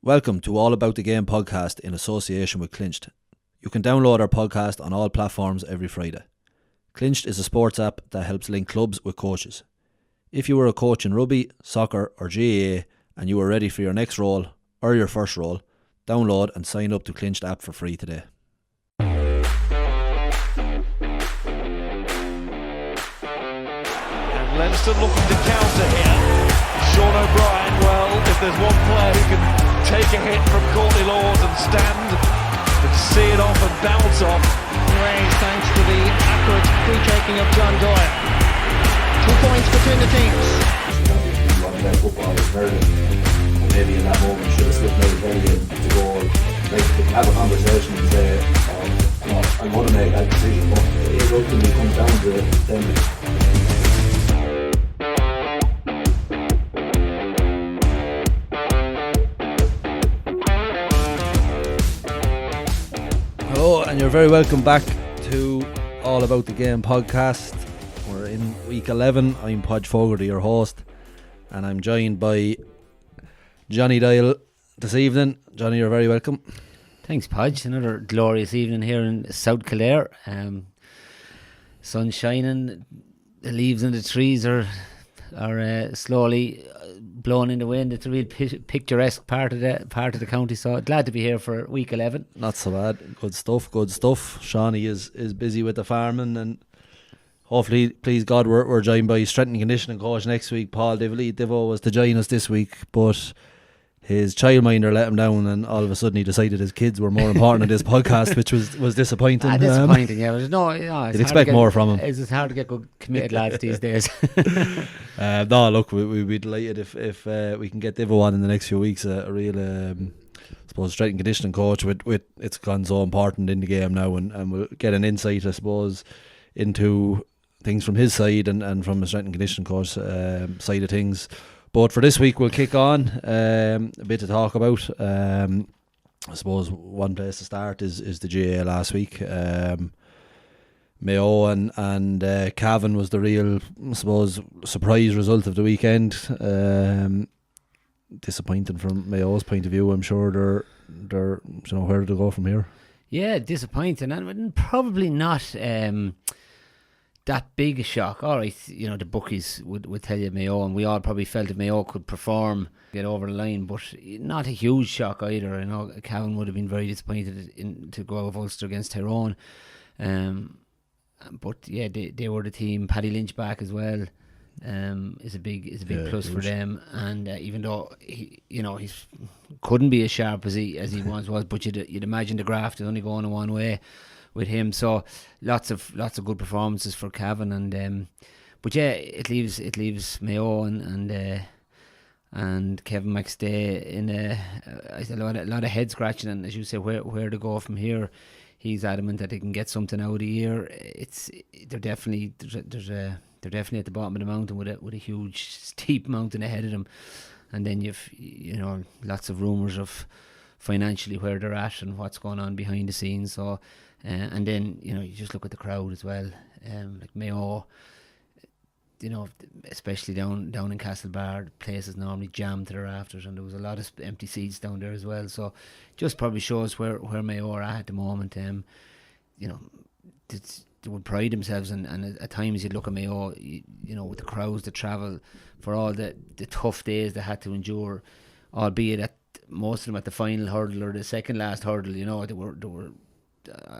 Welcome to All About the Game podcast in association with Clinched. You can download our podcast on all platforms every Friday. Clinched is a sports app that helps link clubs with coaches. If you were a coach in rugby, soccer or GAA and you are ready for your next role or your first role, download and sign up to Clinched app for free today. And Leinster looking to counter here. Sean O'Brien, well, if there's one player who can take a hit from Courtney Lord and stand and see it off and bounce off. Raised thanks to the accurate free-taking of John Doyle. 2 points between the teams. Football is very, and maybe in that moment should have slipped out very to go. Like, they can have a conversation and say, I'm going to make that decision, but it ultimately comes down to them. Hello, and you're very welcome back to All About the Game podcast. We're in week 11. I'm Podge, your host, and I'm joined by Johnny Dial this evening. Johnny, you're very welcome. Thanks, Podge. Another glorious evening here in South Kildare. Sun shining, the leaves in the trees are slowly blowing in the wind. It's a real picturesque part of the county. So glad to be here for week 11. Not so bad. Good stuff. Shawnee is busy with the farming, and hopefully, please God, we're joined by strength and conditioning coach next week, Paul Dively. Divo was to join us this week, but his childminder let him down, and all of a sudden he decided his kids were more important in this podcast, which was disappointing. Disappointing, yeah. You'd expect more from him. It's hard to get good committed lads these days. No, look, we'd be delighted if we can get Divo on in the next few weeks. A real, I suppose, strength and conditioning coach with it's gone so important in the game now, and we'll get an insight, I suppose, into things from his side and from a strength and conditioning coach side of things. But for this week, we'll kick on. A bit to talk about. I suppose one place to start is the GAA last week. Mayo and Cavan was the real, I suppose, surprise result of the weekend. Disappointing from Mayo's point of view. I'm sure they're where to go from here. Yeah, disappointing, and probably not that big a shock. All right, the bookies would tell you Mayo, and we all probably felt that Mayo could perform, get over the line, but not a huge shock either. I know Cavan would have been very disappointed to go out of Ulster against Tyrone. But yeah, they were the team. Paddy Lynch back as well is a big plus for them. And even though he couldn't be as sharp as he once was, but you'd imagine the graft is only going in one way with him. So lots of good performances for Cavan, and but yeah, it leaves Mayo and Kevin McStay in a lot of head scratching, and as you say, where to go from here. He's adamant that they can get something out of the year. They're definitely at the bottom of the mountain with a huge steep mountain ahead of them, and then you've lots of rumours of financially where they're at and what's going on behind the scenes. So and then you just look at the crowd as well. Like Mayo, especially down in Castlebar, the place is normally jammed to the rafters, and there was a lot of empty seats down there as well. So just probably shows where Mayo are at the moment. They would pride themselves, and at times you'd look at Mayo, with the crowds that travel for all the tough days they had to endure, albeit at most of them at the final hurdle or the second last hurdle. They were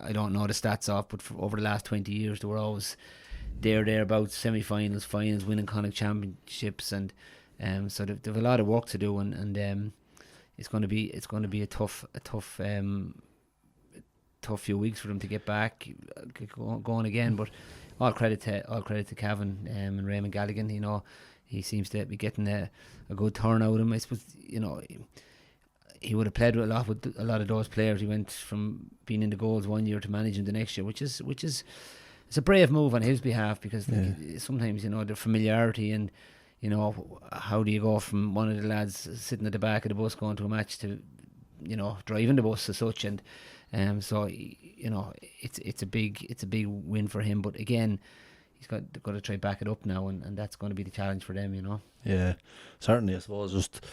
I don't know the stats off, but for over the last 20 years they were always thereabouts, semi-finals, finals, winning Connacht championships, and so they've a lot of work to do, and it's going to be a tough few weeks for them to get back going again. But all credit to Cavan and Raymond Galligan. He seems to be getting a good turn out of him. I suppose he would have played with a lot of those players. He went from being in the goals one year to managing the next year, which is it's a brave move on his behalf, because sometimes the familiarity and how do you go from one of the lads sitting at the back of the bus going to a match to driving the bus as such, and so it's a big win for him. But again, he's got to try back it up now, and that's going to be the challenge for them. Yeah, certainly. I suppose just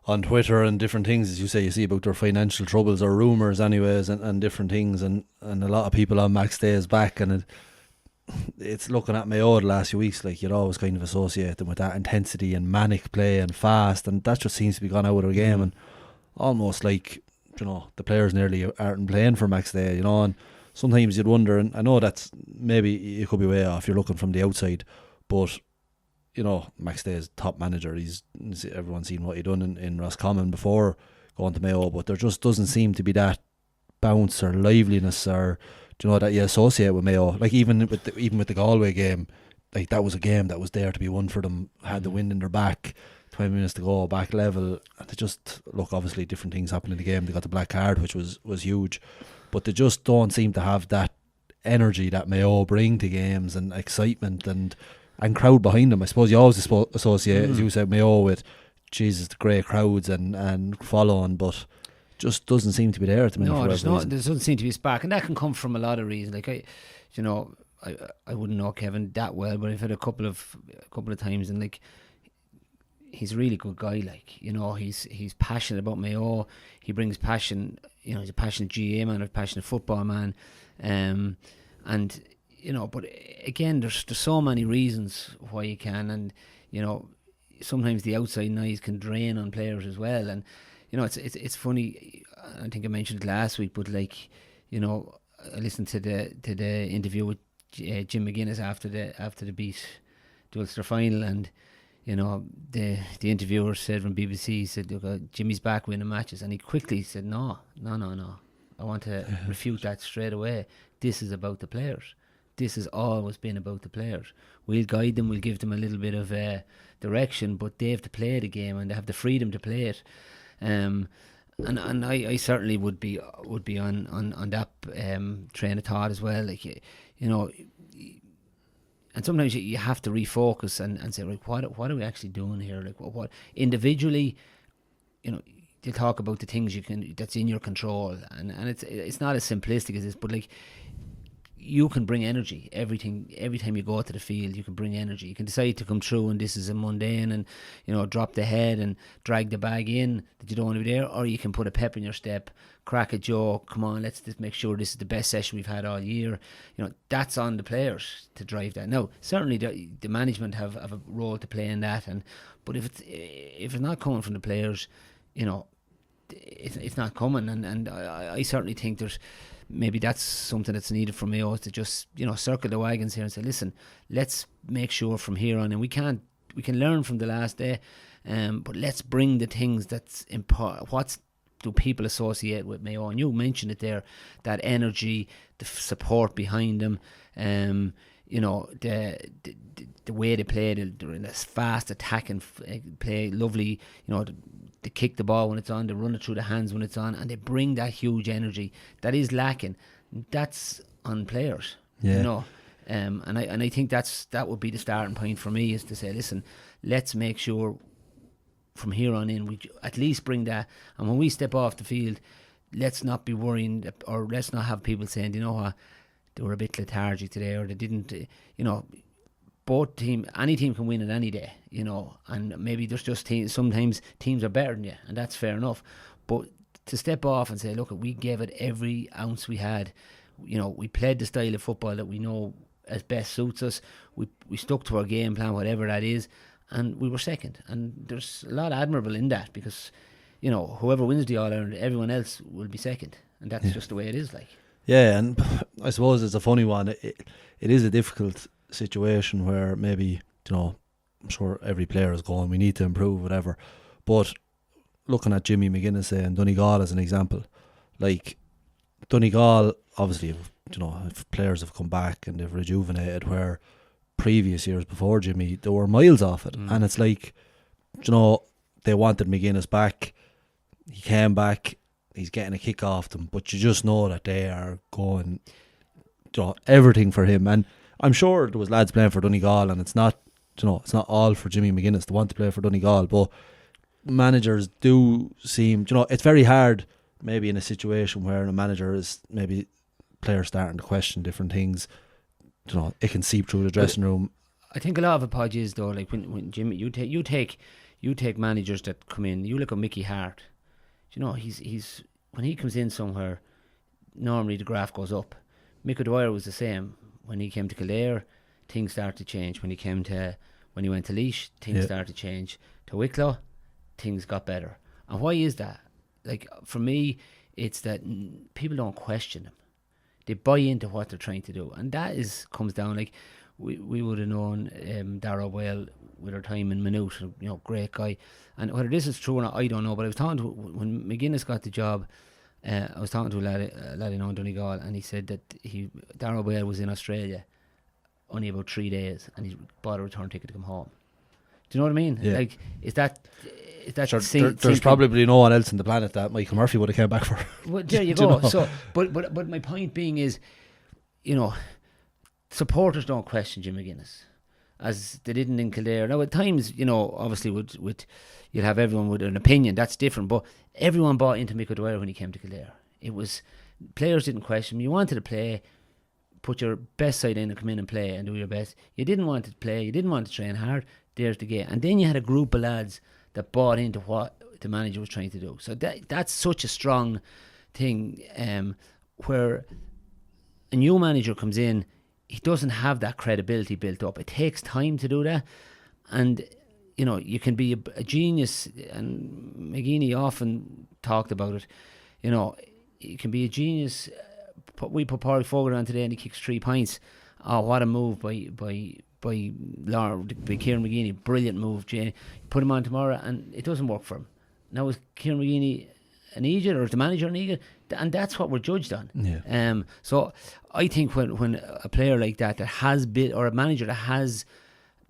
on Twitter and different things, as you say, you see about their financial troubles or rumours anyways, and different things, and a lot of people on Max Day's back, and it's looking at Mayo the last few weeks, like you'd always kind of associate them with that intensity and manic play and fast, and that just seems to be gone out of their game, and almost like, you know, the players nearly aren't playing for Max Day, you know, and sometimes you'd wonder, and I know that's maybe you could be way off, you're looking from the outside, but you know, Max Day is top manager. Everyone's seen what he done in Roscommon before going to Mayo, but there just doesn't seem to be that bounce or liveliness, or, you know, that you associate with Mayo. Like even with the Galway game, like that was a game that was there to be won for them. Had the wind in their back, 20 minutes to go, back level. And they just look, obviously different things happened in the game. They got the black card, which was huge, but they just don't seem to have that energy that Mayo bring to games, and excitement and crowd behind them. I suppose you always associate, as you said, Mayo with, Jesus, the great crowds and following, but just doesn't seem to be there at the minute. No, there doesn't seem to be a spark, and that can come from a lot of reasons. Like I wouldn't know Kevin that well, but I've had a couple of times, and like, he's a really good guy. Like, you know, he's passionate about Mayo. He brings passion. You know, he's a passionate GA man, a passionate football man, and you know, but again, there's so many reasons why you can, and you know, sometimes the outside noise can drain on players as well. And you know, it's funny. I think I mentioned it last week, but like, you know, I listened to the interview with Jim McGuinness after the beat the Ulster final, and you know, the interviewer said from BBC, said, "Look, Jimmy's back winning matches," and he quickly said, "No. I want to refute that straight away. This is about the players. This has always been about the players. We'll guide them, we'll give them a little bit of direction, but they have to play the game, and they have the freedom to play it." And I certainly would be on that train of thought as well. Like, you know, and sometimes you have to refocus and say, right, what are we actually doing here? Like, what individually, you know, you talk about the things that's in your control, and it's not as simplistic as this, but like, you can bring energy. Every time you go to the field, you can bring energy. You can decide to come through, and this is a mundane, and you know, drop the head and drag the bag in that you don't want to be there, or you can put a pep in your step, crack a joke. Come on, let's just make sure this is the best session we've had all year. You know, that's on the players to drive that. Now, certainly the management have a role to play in that, but if it's not coming from the players, you know, it's not coming. And I certainly think maybe that's something that's needed from Mayo, to just, you know, circle the wagons here and say, listen, let's make sure from here on, and we can learn from the last day, but let's bring the things that's important. What do people associate with Mayo? And you mentioned it there, that energy, the support behind them, you know, the way they play, they're in this fast attacking play, lovely, you know, they kick the ball when it's on, they run it through the hands when it's on, and they bring that huge energy that is lacking. That's on players, you know. And I think that would be the starting point for me, is to say, listen, let's make sure from here on in we at least bring that, and when we step off the field, let's not be worrying, or let's not have people saying, you know what, they were a bit lethargic today, or they didn't, you know. Any team can win it any day, you know, and maybe there's just sometimes teams are better than you, and that's fair enough. But to step off and say, look, we gave it every ounce we had, you know, we played the style of football that we know as best suits us, we stuck to our game plan, whatever that is, and we were second. And there's a lot admirable in that, because, you know, whoever wins the All-Ireland, everyone else will be second, and that's just the way it is, like. Yeah, and I suppose it's a funny one. It is a difficult situation where maybe, you know, I'm sure every player is going, we need to improve, whatever, but looking at Jimmy McGuinness and Donegal as an example, like Donegal, obviously, you know, if players have come back and they've rejuvenated, where previous years before Jimmy, they were miles off it. And it's like, you know, they wanted McGuinness back, he came back, he's getting a kick off them, but you just know that they are going, you know, everything for him. And I'm sure there was lads playing for Donegal, and it's not, you know, it's not all for Jimmy McGuinness to want to play for Donegal, but managers do seem, you know, it's very hard maybe in a situation where a manager is maybe players starting to question different things, you know, it can seep through the dressing room. I think a lot of it, Podge, is though, like when Jimmy, you take you take managers that come in. You look at Mickey Hart. You know, he's when he comes in somewhere, normally the graph goes up. Mick O'Dwyer was the same. When he came to Kildare, things started to change. When he went to Laois, things started to change. To Wicklow, things got better. And why is that? Like, for me, it's that people don't question them. They buy into what they're trying to do, and that comes down. Like, we would have known Darragh well with our time in Maynooth, you know, great guy. And whether this is true or not, I don't know. But I was talking to, when McGuinness got the job, I was talking to a lad in Donegal, and he said that Darragh Well was in Australia only about 3 days, and he bought a return ticket to come home. Do you know what I mean? Yeah. Like, is that sure, there's probably no one else on the planet that Michael Murphy would have came back for. Well, there you go. So, but my point being is, you know, supporters don't question Jim McGuinness, as they didn't in Kildare. Now, at times, you know, obviously with you'll have everyone with an opinion. That's different. But everyone bought into Mick O'Dwyer when he came to Kildare. It was, players didn't question him. You wanted to play, put your best side in and come in and play and do your best. You didn't want to play. You didn't want to train hard. There's the game. And then you had a group of lads that bought into what the manager was trying to do. So that's such a strong thing, where a new manager comes in, he doesn't have that credibility built up. It takes time to do that. And, you know, you can be a genius, and McGeaney often talked about it. You know, you can be a genius. We put Pádraig Fogarty on today and he kicks 3 points. Oh, what a move by Kieran McGeaney. Brilliant move, Jane. Put him on tomorrow and it doesn't work for him. Now, is Kieran McGeaney an idiot, or is the manager an idiot? And that's what we're judged on. Yeah. So I think when a player like that has been, or a manager that has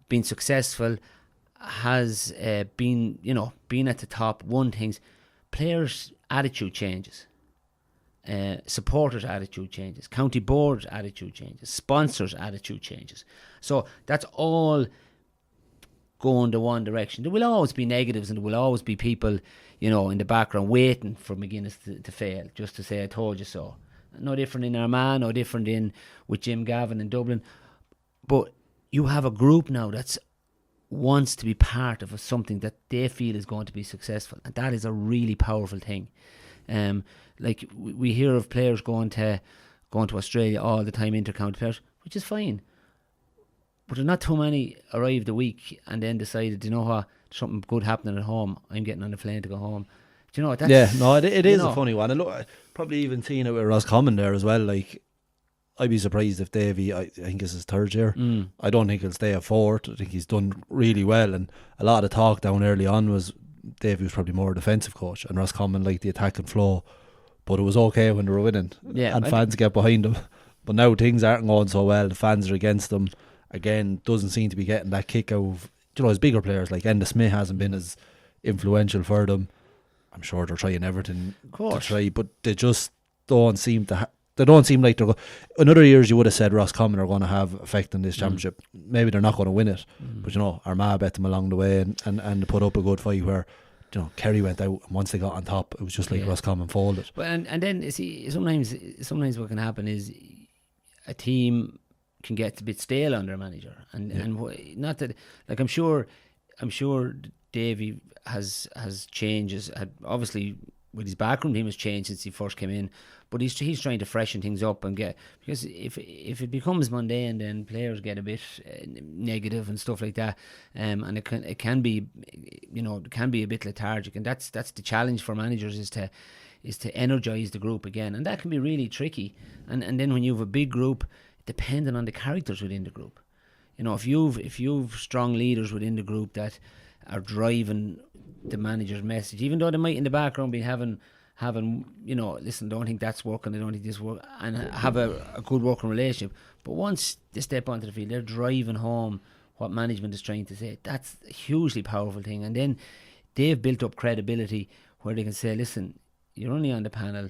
been successful, has been at the top, won things, players' attitude changes. Supporters' attitude changes, county board's attitude changes, sponsors' attitude changes. So that's all going to one direction. There will always be negatives, and there will always be people, you know, in the background waiting for McGuinness to fail, just to say, I told you so. No different in Armagh, no different with Jim Gavin in Dublin. But you have a group now that's wants to be part of something that they feel is going to be successful, and that is a really powerful thing. Like, we hear of players going to Australia all the time, inter-county players, which is fine. But there's not too many arrived a week and then decided, you know what, something good happening at home, I'm getting on the plane to go home. Do you know what? It is a funny one. And look, probably even seeing it with Roscommon there as well. Like, I'd be surprised if Davy, I think it's his 3rd year. I don't think he'll stay at 4th. I think he's done really well. And a lot of the talk down early on was Davy was probably more a defensive coach, and Roscommon liked the attack and flow. But it was okay when they were winning, and fans get behind them. But now things aren't going so well. The fans are against them. Again, doesn't seem to be getting that kick out of, you know, his bigger players. Like Enda Smith hasn't been as influential for them. I'm sure they're trying everything to try, but they just don't seem to. They don't seem like they're. In other years, you would have said Roscommon are going to have effect in this championship. Maybe they're not going to win it, but you know, Armagh bet them along the way, and they put up a good fight where, you know, Kerry went out, and once they got on top, it was just like Roscommon folded. But and then you see, sometimes what can happen is a team can get a bit stale under a manager, and not that, like, I'm sure Davy has changes. Obviously, with his background, team has changed since he first came in, but he's trying to freshen things up and get, because if it becomes mundane, then players get a bit negative and stuff like that, and it can be, you know, it can be a bit lethargic, and that's the challenge for managers, is to energise the group again, and that can be really tricky. And then when you have a big group, depending on the characters within the group, you know, if you've strong leaders within the group that are driving the manager's message, even though they might in the background be having, you know, listen, don't think that's working, I don't think this works, and have a good working relationship. But once they step onto the field, they're driving home what management is trying to say. That's a hugely powerful thing. And then they've built up credibility where they can say, listen, you're only on the panel,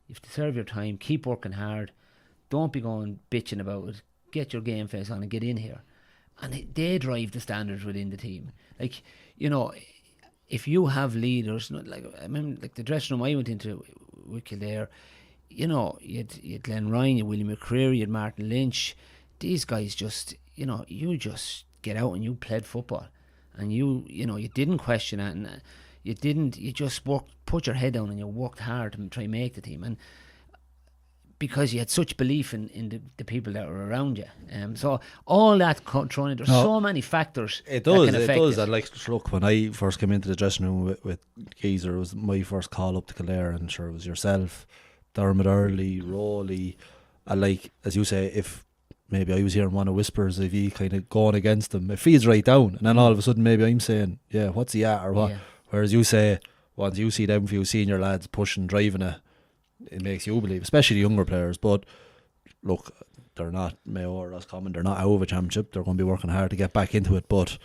you have to serve your time, keep working hard, don't be going bitching about it, get your game face on and get in here. And they drive the standards within the team. Like, you know, if you have leaders, like, I mean, like the dressing room I went into with Kildare, you know, you had Glenn Ryan, you had William McCreary, you had Martin Lynch. These guys just, you know, you just get out and you played football. and you didn't question it, and you just put your head down and you worked hard to try and make the team, and because you had such belief in the people that were around you. So all that thrown in, there's so many factors. It that does, can it affect does. it. And like, look, when I first came into the dressing room with Geezer, it was my first call up to Kildare, and sure, it was yourself, Dermot Early, Rowley, and like, as you say, if maybe I was hearing one of whispers of you kind of going against them, it feeds right down, and then all of a sudden maybe I'm saying, yeah, what's he at, or what? Yeah. Whereas you say, once you see them few senior lads pushing, driving it makes you believe, especially the younger players. But look, they're not Mayo or Roscommon, they're not out of a championship, they're going to be working hard to get back into it, but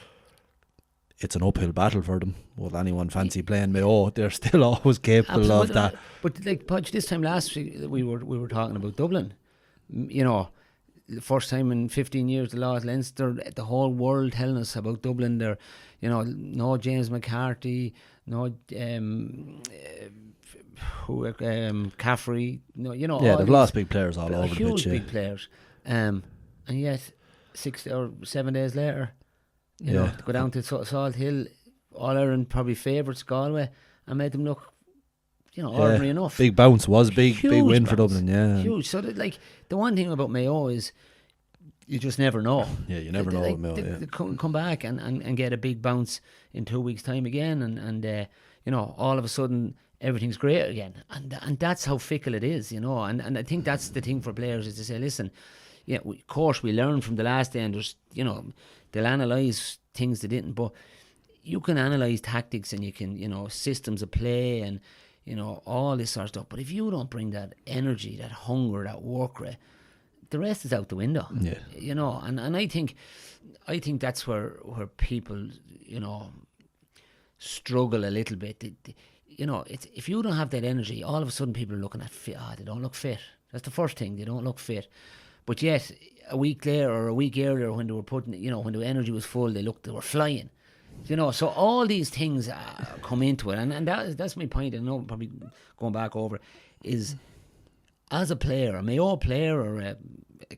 it's an uphill battle for them. Will anyone fancy playing Mayo? They're still always capable of that. But like Podge, this time last week we were talking about Dublin. You know, the first time in 15 years the lost Leinster, the whole world telling us about Dublin. They're, you know, no James McCarthy, no Caffrey, no, you know. Yeah, all they've these lost big players all over the huge pitch. Yeah. big players, and yet 6 or 7 days later, you know, to go down to Salt Hill, All Ireland probably favourites Galway, and made them look, you know, ordinary enough. Big bounce was big Huge win for bounce. Dublin. Yeah, Huge. So that, like, the one thing about Mayo is you just never know. Yeah, you never know with Mayo. They come back and get a big bounce in 2 weeks' time again, and you know, all of a sudden everything's great again, and that's how fickle it is, you know. And I think that's the thing for players, is to say, listen, yeah, of course we learned from the last day, and there's, you know, they'll analyse things they didn't, but you can analyse tactics, and you can, you know, systems of play, and, you know, all this sort of stuff. But if you don't bring that energy, that hunger, that work rate, the rest is out the window. Yeah. You know, and I think that's where people, you know, struggle a little bit. You know, it's, if you don't have that energy, all of a sudden people are looking at fit. They don't look fit. That's the first thing. They don't look fit. But yet, a week later or a week earlier, when they were putting, you know, when the energy was full, they were flying. You know, so all these things come into it, and that's my point. I know, probably going back over, is as a player, a Mayo player or a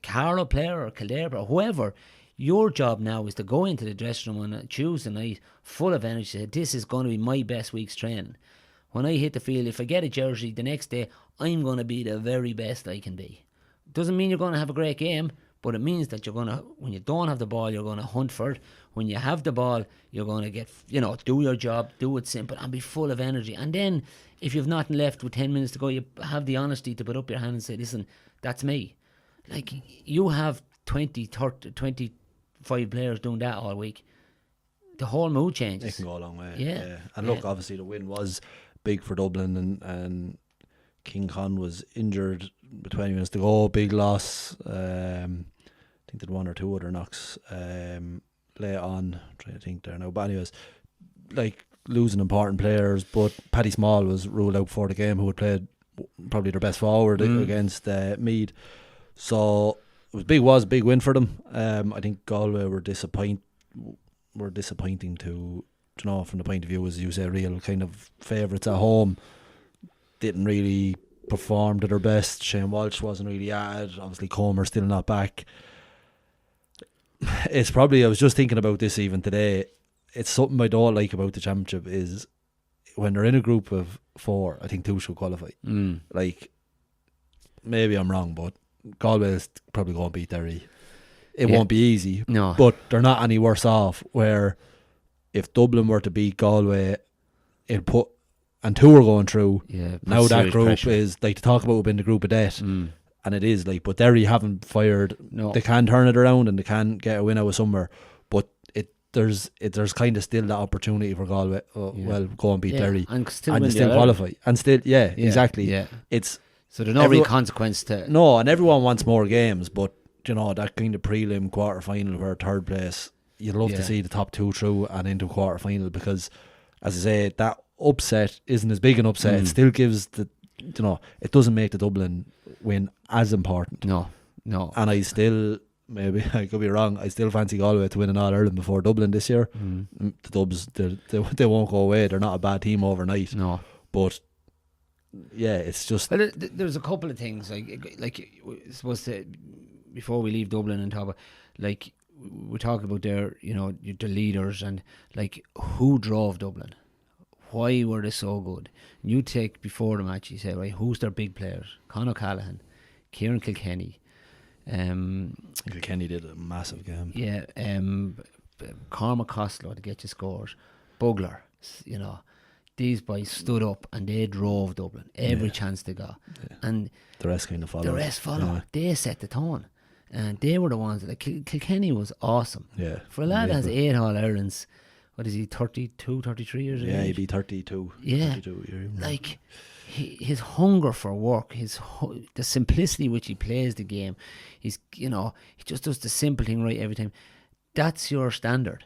Carlow player or a Kildare player or whoever, your job now is to go into the dressing room on a Tuesday night full of energy. Say, this is going to be my best week's training. When I hit the field, if I get a jersey the next day, I'm going to be the very best I can be. Doesn't mean you're going to have a great game, but it means that you're going to, when you don't have the ball, you're going to hunt for it. When you have the ball, you're going to get, you know, do your job, do it simple, and be full of energy. And then, if you've nothing left with 10 minutes to go, you have the honesty to put up your hand and say, listen, that's me. Like, you have 20, 30, 25 players doing that all week. The whole mood changes. It can go a long way. Yeah. And look, obviously the win was big for Dublin, and King Con was injured with 20 minutes to go. Big loss. I think they'd one or two other knocks late on. I'm trying to think there now. But anyways, like, losing important players. But Paddy Small was ruled out before the game, who had played probably their best forward against Meath. So it was a big win for them. I think Galway were disappointing to, you know, from the point of view, as you say, real kind of favourites at home. Didn't really perform to their best. Shane Walsh wasn't really at it. Obviously Comer still not back. It's probably, I was just thinking about this even today, it's something I don't like about the championship, is when they're in a group of 4, I think 2 should qualify. Like, maybe I'm wrong, but Galway is probably going to beat Derry. It won't be easy, No. but they're not any worse off, where if Dublin were to beat Galway, it'll put, and 2 are going through. Yeah, Now that serious group pressure. is, like, to talk about being the group of death, and it is, like, but Derry haven't fired. No. They can turn it around and they can get a win out of somewhere, but there's kind of still that opportunity for Galway. Well, go and beat Derry and still and win they still the qualify, and still, exactly. Yeah. It's So there's no real consequence to. no, and everyone wants more games, but you know, that kind of prelim quarter final where 3rd place, you'd love to see the top 2 through and into quarter final, because, as I say, that upset isn't as big an upset. It still gives the, you know, it doesn't make the Dublin win as important. No. And I still, maybe I could be wrong, I still fancy Galway to win an All Ireland before Dublin this year. The Dubs, they won't go away. They're not a bad team overnight. No. But yeah, it's just. Well, there's a couple of things like supposed to, before we leave Dublin and talk about, like, we talk about their, the leaders and like who drove Dublin. Why were they so good? And you take before the match, you say, right, who's their big players? Con O'Callaghan, Kieran Kilkenny. Kilkenny did a massive game. Yeah, Cormac Costello to get you scores. Bugler, these boys stood up and they drove Dublin every chance they got. Yeah. And the rest kind of followed. Yeah. They set the tone. And they were the ones that Kilkenny was awesome. Yeah. For a lad that has 8 All-Irelands, what is he, 32, 33 years old? Yeah, he'd be 32. Yeah. 32, like his hunger for work, the simplicity which he plays the game, he just does the simple thing right every time. That's your standard.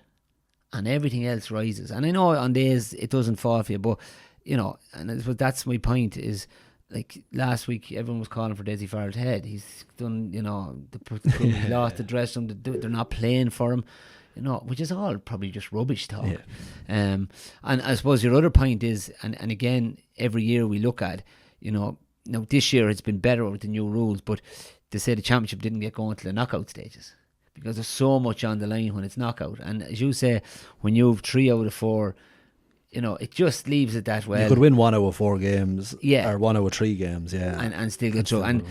And everything else rises. And I know on days it doesn't fall for you, but, and that's my point is, like last week, everyone was calling for Desi Farrell's head. He's done, he lost the dress room. They're not playing for him, which is all probably just rubbish talk. Yeah. And I suppose your other point is, and again, every year we look at, now this year it's been better with the new rules, but they say the championship didn't get going to the knockout stages because there's so much on the line when it's knockout. And as you say, when you've 3 out of 4. It just leaves it that way. You could win 1 out of 4 games, yeah, or 1 out of 3 games, yeah, and still get through. And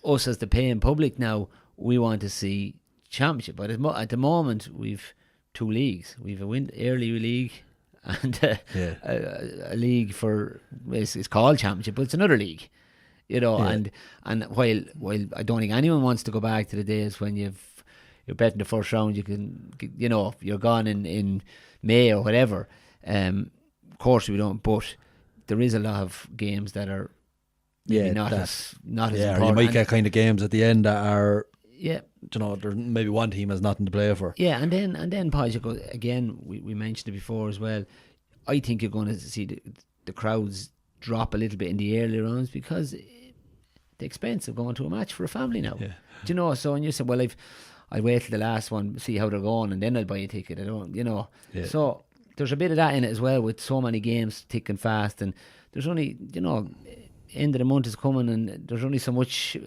us as the paying public now, we want to see championship. But at the moment, we've 2 leagues. We've a early league and a league for it's called championship, but it's another league. And while I don't think anyone wants to go back to the days when you're betting the first round, you can you're gone in Mayo or whatever. Of course we don't, but there is a lot of games that are not as important. You might get kind of games at the end that are there's maybe one team has nothing to play for. Yeah, and then Podge, again, we mentioned it before as well. I think you're going to see the crowds drop a little bit in the early rounds because the expense of going to a match for a family now. Yeah. So when you say, well, I'll wait till the last one, see how they're going, and then I'll buy a ticket. I don't, Yeah. So there's a bit of that in it as well with so many games ticking fast, and there's only, end of the month is coming and there's only so much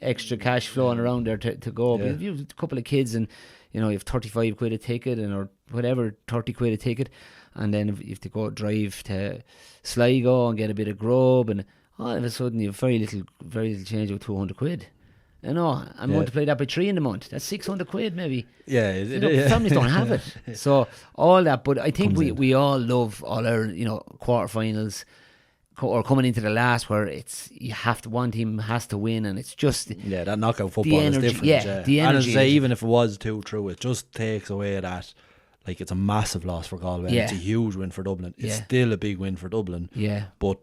extra cash flowing around there to go. Yeah. But if you have a couple of kids and, you have 35 quid a ticket or whatever, 30 quid a ticket, and then if you have to go drive to Sligo and get a bit of grub, and all of a sudden you have very little change of 200 quid. And multiply that by 3 in the month. That's 600 quid maybe. Yeah, families don't have it. So all that, but I think we all love all our quarterfinals or coming into the last where it's one team has to win, and it's just that knockout football is different. Yeah, the energy. And as I say, even if it was 2-2, it just takes away that. Like, it's a massive loss for Galway. Yeah. It's a huge win for Dublin. It's still a big win for Dublin. Yeah, but.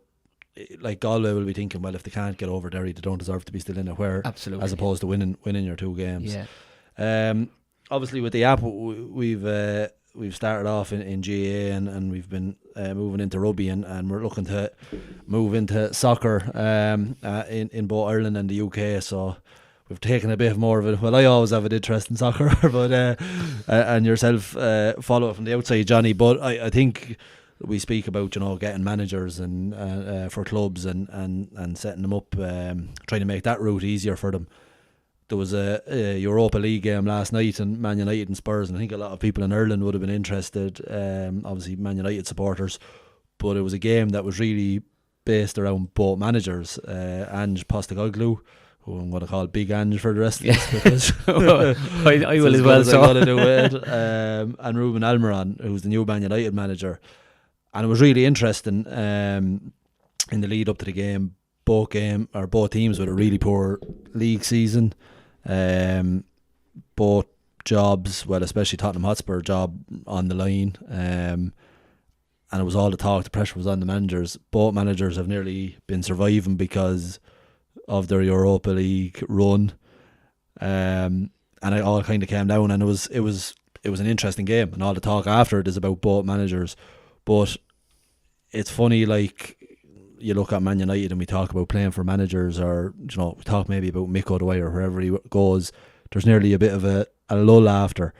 Like, Galway will be thinking, well, if they can't get over Derry, they don't deserve to be still in it. Where, absolutely, as opposed to winning your 2 games. Yeah. Obviously, with the app, we've started off in GAA and we've been moving into rugby, and we're looking to move into soccer in both Ireland and the UK. So we've taken a bit more of it. Well, I always have an interest in soccer, but and yourself follow it from the outside, Johnny. But I think. We speak about getting managers and for clubs and setting them up, trying to make that route easier for them. There was a Europa League game last night, and Man United and Spurs, and I think a lot of people in Ireland would have been interested. Obviously Man United supporters, but it was a game that was really based around both managers. Ange Postecoglou, who I'm going to call Big Ange for the rest of this, because I will as well. So I'm going to do it. And Ruben Almiron, who's the new Man United manager. And it was really interesting in the lead up to the game. Both teams with a really poor league season. Both jobs, well, especially Tottenham Hotspur job on the line. And it was all the talk. The pressure was on the managers. Both managers have nearly been surviving because of their Europa League run. And it all kind of came down, and it was an interesting game. And all the talk after it is about both managers. But it's funny, like, you look at Man United and we talk about playing for managers, or we talk maybe about Mick O'Dwyer or wherever he goes. There's nearly a bit of a lull after.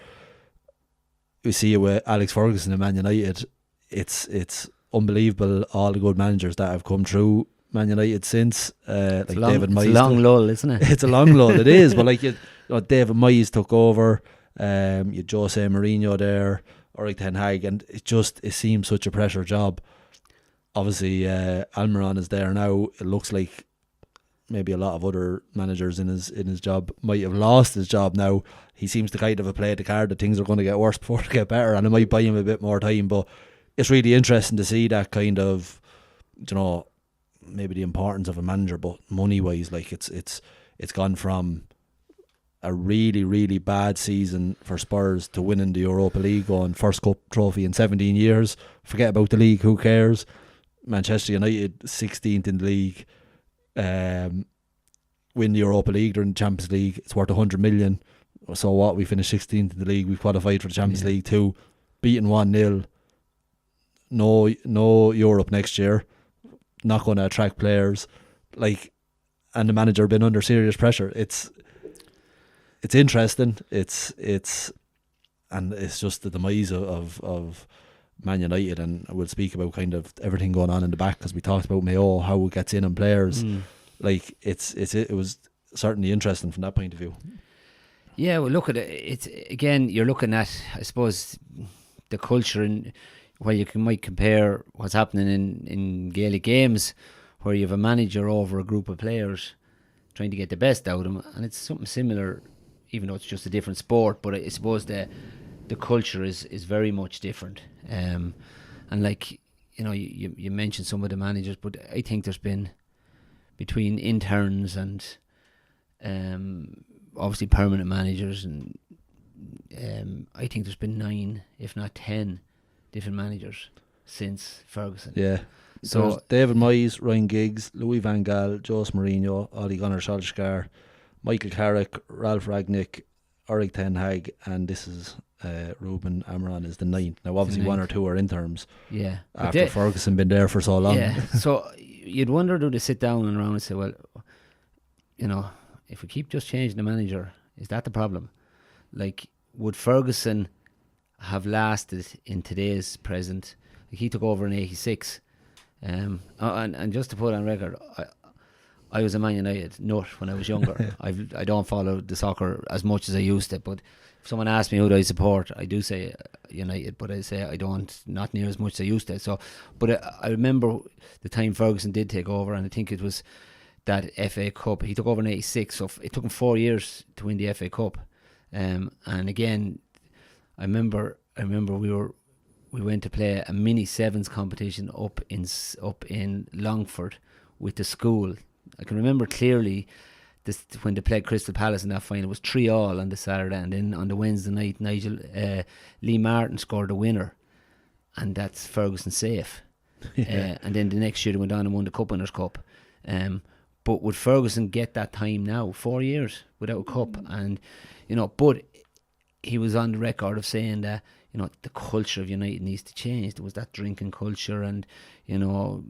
We see it with Alex Ferguson and Man United. It's unbelievable, all the good managers that have come through Man United since. Like David Moyes. It's a long lull, isn't it? It's a long lull. It is, but like David Moyes took over. You had Jose Mourinho there, Erik Ten Hag, and it seems such a pressure job. Obviously, Almiron is there now. It looks like maybe a lot of other managers in his job might have lost his job now. He seems to kind of have played the card that things are going to get worse before they get better, and it might buy him a bit more time. But it's really interesting to see that kind of, maybe the importance of a manager, but money wise, like it's gone from a really, really bad season for Spurs to winning the Europa League, on first cup trophy in 17 years. Forget about the league, who cares? Manchester United 16th in the league, win the Europa League during the Champions League. It's worth 100 million. So what? We finished 16th in the league. We qualified for the Champions League too, beaten 1-0. No Europe next year. Not going to attract players, and the manager been under serious pressure. It's interesting. It's just the demise of Man United, and we'll speak about kind of everything going on in the back, because we talked about Mayo, how it gets in on players. It was certainly interesting from that point of view. Yeah, well, look at it. It's again, you're looking at, I suppose, the culture, and where you might compare what's happening in Gaelic games, where you have a manager over a group of players trying to get the best out of them, and it's something similar, even though it's just a different sport. But I suppose the culture is very much different. And you mentioned some of the managers, but I think there's been, between interns and obviously permanent managers, and I think there's been 9, if not 10, different managers since Ferguson. Yeah. So there's David Moyes, Ryan Giggs, Louis van Gaal, Jose Mourinho, Ole Gunnar Solskjaer, Michael Carrick, Ralph Ragnick, Erik Ten Hag, and this is Ruben Amorim is the 9th. Now obviously 1 or 2 are interns. Yeah. After Ferguson been there for so long. Yeah. So you'd wonder, do they sit down and around and say, well, if we keep just changing the manager, is that the problem? Would Ferguson have lasted in today's present? He took over in 86, and just to put on record, I was a Man United nut when I was younger. I don't follow the soccer as much as I used to, but if someone asks me who do I support, I do say United, but I say I don't, not near as much as I used to. So, but I remember the time Ferguson did take over, and I think it was that FA Cup. He took over in 86, so it took him 4 years to win the FA Cup. And again, I remember we went to play a mini sevens competition up in Longford with the school. I can remember clearly this, when they played Crystal Palace in that final. It was 3-3 on the Saturday, and then on the Wednesday night, Lee Martin scored a winner, and that's Ferguson safe. And then the next year they went on and won the Cup Winners' Cup. But would Ferguson get that time now? 4 years without a cup, and but he was on the record of saying that the culture of United needs to change. There was that drinking culture, and while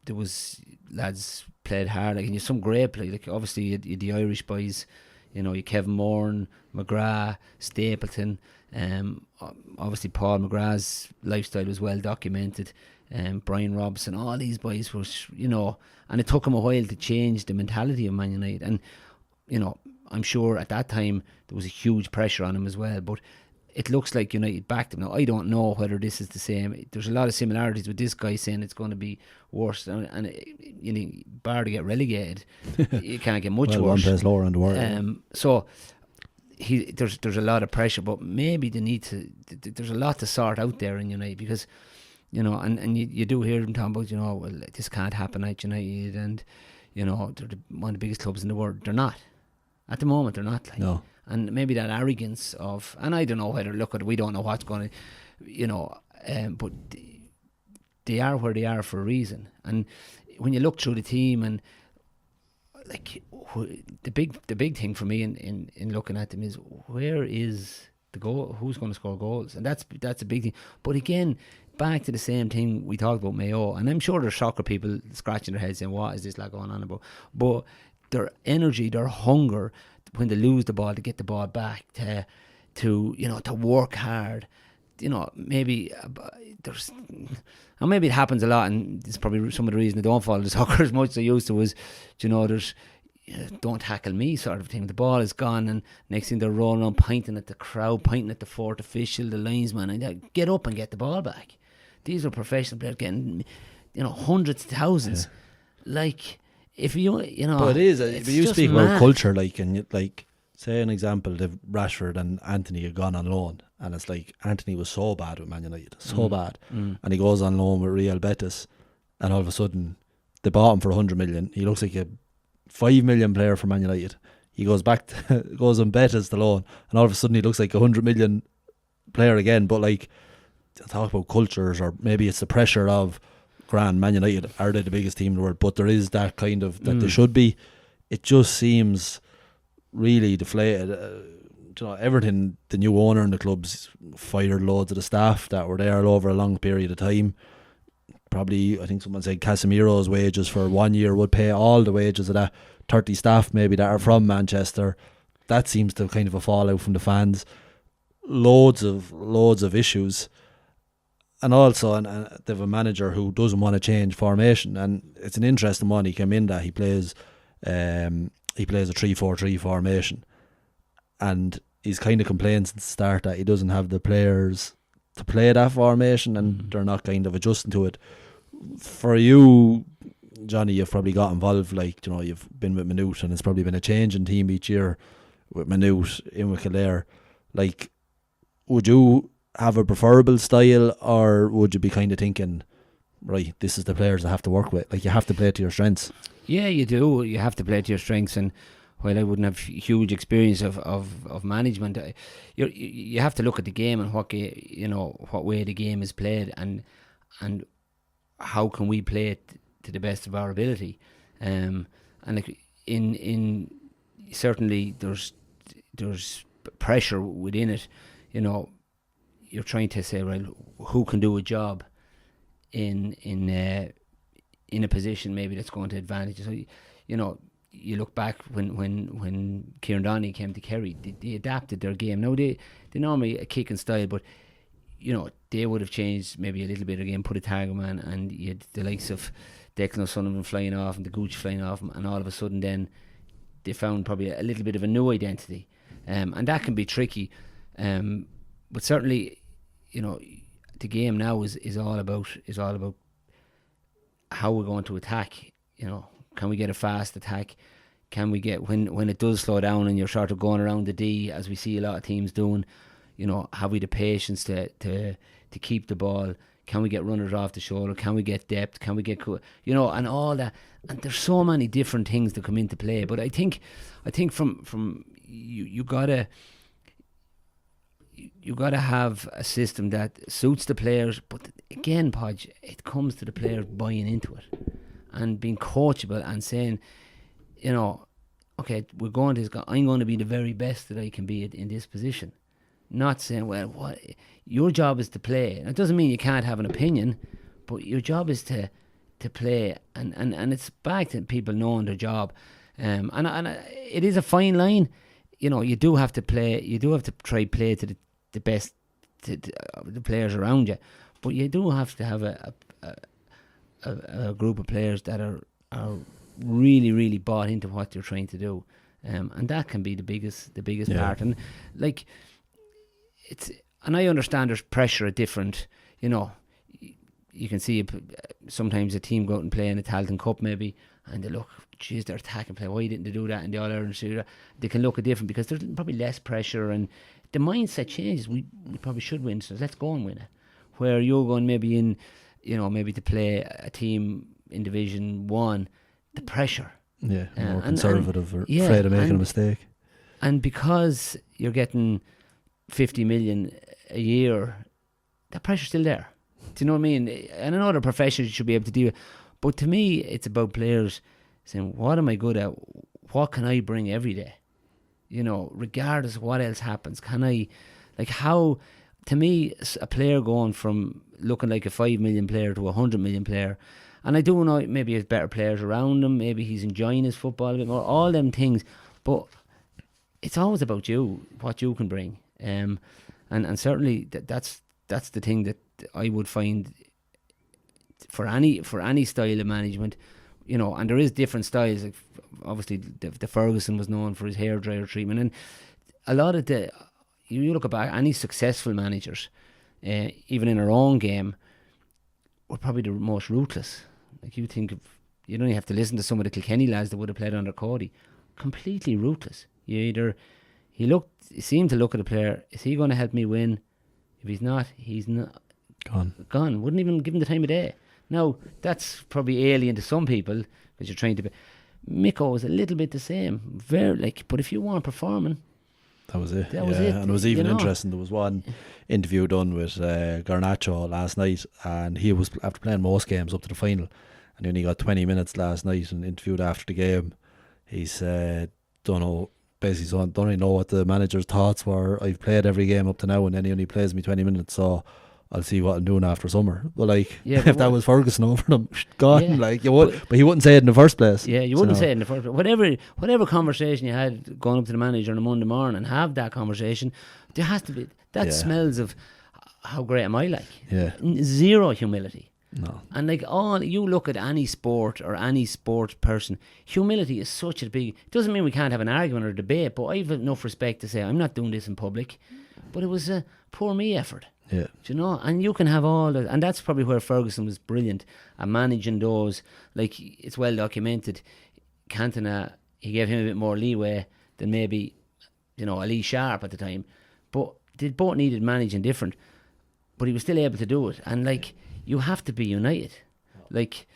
there was lads played hard, and you some great play. Obviously you the Irish boys, you Kevin Moran, McGrath, Stapleton. Obviously Paul McGrath's lifestyle was well documented. Brian Robson, all these boys was, and it took him a while to change the mentality of Man United. And I'm sure at that time there was a huge pressure on him as well, but it looks like United backed him. Now I don't know whether this is the same. There's a lot of similarities with this guy saying it's going to be worse, and bar to get relegated, it can't get much worse. One place lower on the world. So there's a lot of pressure, but maybe they need to. There's a lot to sort out there in United, because and you do hear them talking about well, this can't happen at United, and they're one of the biggest clubs in the world. They're not at the moment. They're not. No. And maybe that arrogance of, and I don't know whether, we don't know what's going to, but they are where they are for a reason. And when you look through the team, and the big thing for me in looking at them is, where is the goal? Who's going to score goals? And that's a big thing. But again, back to the same thing we talked about Mayo, and I'm sure there's soccer people scratching their heads saying, what is this going on about? But their energy, their hunger, when they lose the ball, to get the ball back, to work hard, maybe there's, and maybe it happens a lot, and it's probably some of the reason they don't follow the soccer as much as they used to, was there's don't tackle me sort of thing. The ball is gone, and next thing they're rolling on, pointing at the crowd, pointing at the fourth official, the linesman, and get up and get the ball back. These are professional players getting, hundreds of thousands. Like, if you know, but it is. it's But you just speak mad. about culture, like say an example, if Rashford and Anthony had gone on loan, and it's like Anthony was so bad with Man United, so bad, and he goes on loan with Real Betis, and all of a sudden they bought him for 100 million. He looks like a 5 million player for Man United. He goes back goes on Betis the loan, and all of a sudden he looks like a 100 million player again. But like, talk about cultures, or maybe it's the pressure of grand Man United, are they the biggest team in the world? But there is that kind of that they should be. It just seems really deflated. Everything, the new owner in the club's fired loads of the staff that were there over a long period of time. Probably, I think someone said Casemiro's wages for 1 year would pay all the wages of that 30 staff maybe that are from Manchester. That seems to kind of a fallout from the fans. Loads of issues. And also, they have a manager who doesn't want to change formation, and it's an interesting one. He came in that he plays a 3-4-3 formation, and he's kind of complained since the start that he doesn't have the players to play that formation, and they're not kind of adjusting to it. For you, Johnny, you've probably got involved. Like, you've been with Minute, and it's probably been a changing team each year with Minute in with Kildare. Like, would you have a preferable style, or would you be kind of thinking, right, this is the players I have to work with? Like, you have to play to your strengths. Yeah, you do. You have to play to your strengths, and while I wouldn't have huge experience of management, you have to look at the game and what way the game is played, and how can we play it to the best of our ability. And like in certainly there's pressure within it. You're trying to say, right, who can do a job in a position maybe that's going to advantage. So, you look back when Kieran Donnelly came to Kerry, they adapted their game. Now they normally a kick and style, but they would have changed maybe a little bit again, put a target man, and you had the likes of Declan O'Sullivan flying off and the Gooch flying off, and all of a sudden then they found probably a little bit of a new identity, and that can be tricky. But certainly, the game now is all about how we're going to attack. Can we get a fast attack? Can we get when it does slow down and you're sort of going around the D, as we see a lot of teams doing? Have we the patience to keep the ball? Can we get runners off the shoulder? Can we get depth? Can we get and all that? And there's so many different things that come into play. But I think from you gotta have a system that suits the players. But again, Podge, it comes to the players buying into it and being coachable and saying, okay, we're going to I'm going to be the very best that I can be in this position. Not saying, well, what your job is to play. And it doesn't mean you can't have an opinion, but your job is to play, and it's back to people knowing their job. And it is a fine line. You do have to play. You do have to try play to the best to the players around you, but you do have to have a group of players that are really, really bought into what you're trying to do, and that can be the biggest part. And like, and I understand there's pressure at different, you can see sometimes a team go out and play in a Talton Cup maybe, and they look, geez, they're attacking play, why didn't they do that in the All-Ireland? They can look at different because there's probably less pressure, and the mindset changes. We probably should win, so let's go and win it. Where you're going maybe in, maybe to play a team in Division 1, the pressure. Yeah, more conservative or afraid of making a mistake. And because you're getting 50 million a year, that pressure's still there. Do you know what I mean? And I know the professionals should be able to do it, but to me, it's about players saying, what am I good at? What can I bring every day? Regardless of what else happens, can I, how, to me, a player going from looking like a 5 million player to a 100 million player, and I do know maybe he has better players around him, maybe he's enjoying his football a bit more, all them things, but it's always about you, what you can bring. And certainly that's the thing that I would find for any style of management. you know, and there is different styles. Like, obviously, the Ferguson was known for his hairdryer treatment, and a lot of you look about any successful managers, even in our own game, were probably the most ruthless. Like, you don't even have to listen to some of the Kilkenny lads that would have played under Cody. Completely ruthless. He seemed to look at a player, is he going to help me win? If he's not, he's not. Gone. Wouldn't even give him the time of day. Now, that's probably alien to some people, because you're trying to be. Miko was a little bit the same. But if you weren't performing, that was it. That was it. And it was even interesting. There was one interview done with Garnacho last night, and he was, after playing most games up to the final, and he only got 20 minutes last night, and interviewed after the game. He said, don't really know what the manager's thoughts were. I've played every game up to now, and then he only plays me 20 minutes, so I'll see what I'm doing after summer. But if that was Ferguson over them, gone. But he wouldn't say it in the first place. Yeah, you wouldn't say it in the first place. Whatever conversation you had going up to the manager on a Monday morning, have that conversation. There has to be that smells of how great am I like. Yeah. Zero humility. No. And you look at any sport or any sports person, humility is such a big. It doesn't mean we can't have an argument or a debate, but I've enough respect to say I'm not doing this in public. But it was a poor me effort. Yeah. Do you know? And you can have and that's probably where Ferguson was brilliant at managing those. Like, it's well documented. Cantona, he gave him a bit more leeway than maybe, you know, Ali Sharp at the time. But they both needed managing different. But he was still able to do it. And you have to be united. Like,